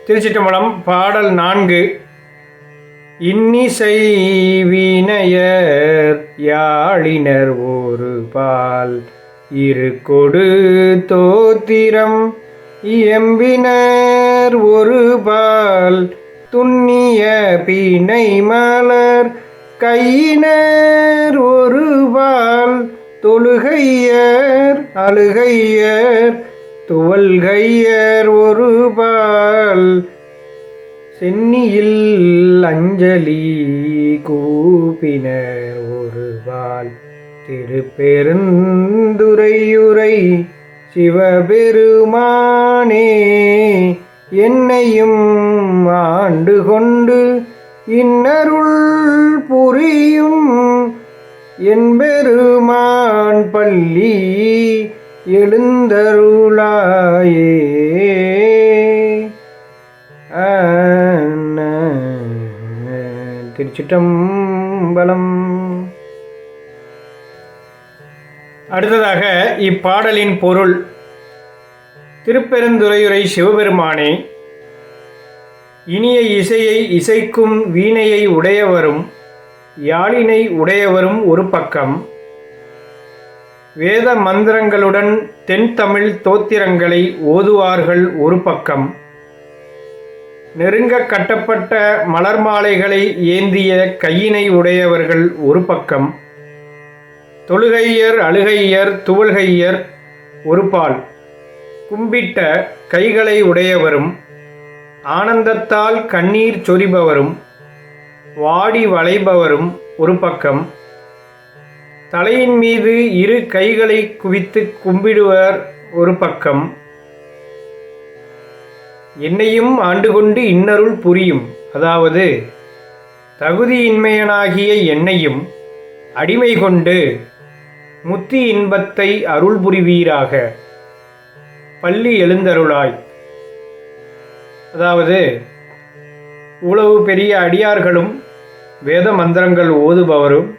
திருச்சிற்றம்பலம். பாடல் 4. இன்னிசை வீணையர் யாழினர் ஒரு பால் இரு கொடு தோத்திரம் இயம்பினர் ஒரு பால் துண்ணிய பிணை மலர் கையினர் ஒரு பால் தொழுகையர் அழுகையர் துவல்கையர் ஒரு பால் சென்னியில் அஞ்சலி கூப்பினர் ஒரு பால் திருப்பெருந்துறையுரை சிவபெருமானே என்னையும் ஆண்டு கொண்டு இன்னருள் புரியும் என்பெருமான் பள்ளி எழுந்தருளாயே. திருச்சிற்றம்பலம். அடுத்ததாக இப்பாடலின் பொருள். திருப்பெருந்துறையுரை சிவபெருமானே, இனிய இசையை இசைக்கும் வீணையை உடையவரும் யாழினை உடையவரும் ஒரு பக்கம், வேத மந்திரங்களுடன் தென்தமிழ் தோத்திரங்களை ஓதுவார்கள் ஒரு பக்கம், நெருங்க கட்டப்பட்ட மலர் மாலைகளை ஏந்திய கையினை உடையவர்கள் ஒரு பக்கம், தொழுகையர் அழுகையர் துவல்கையர் ஒரு பால், கும்பிட்ட கைகளை உடையவரும் ஆனந்தத்தால் கண்ணீர் சொரிபவரும் வாடி வளைபவரும் ஒரு பக்கம், தலையின் மீது இரு கைகளை குவித்து கும்பிடுவர் ஒரு பக்கம், என்னையும் ஆண்டு கொண்டு இன்னருள் புரியும், அதாவது தகுதியின்மையனாகிய என்னையும் அடிமை கொண்டு முத்தி இன்பத்தை அருள் புரிவீராக பள்ளி எழுந்தருளாய். அதாவது உளவு பெரிய அடியார்களும் வேத மந்திரங்கள் ஓதுபவரும்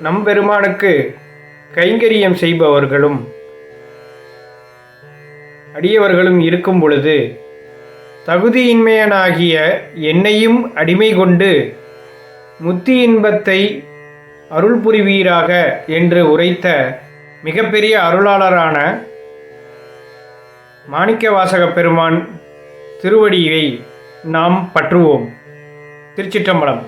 நம்பெருமானுக்கு கைங்கரியம் செய்பவர்களும் அடியவர்களும் இருக்கும் பொழுது தகுதியின்மையனாகிய என்னையும் அடிமை கொண்டு முத்தி இன்பத்தை அருள் புரிவீராக என்று உரைத்த மிகப்பெரிய அருளாளரான மாணிக்கவாசகப் பெருமான் திருவடியை நாம் பற்றுவோம். திருச்சிற்றம்பலம்.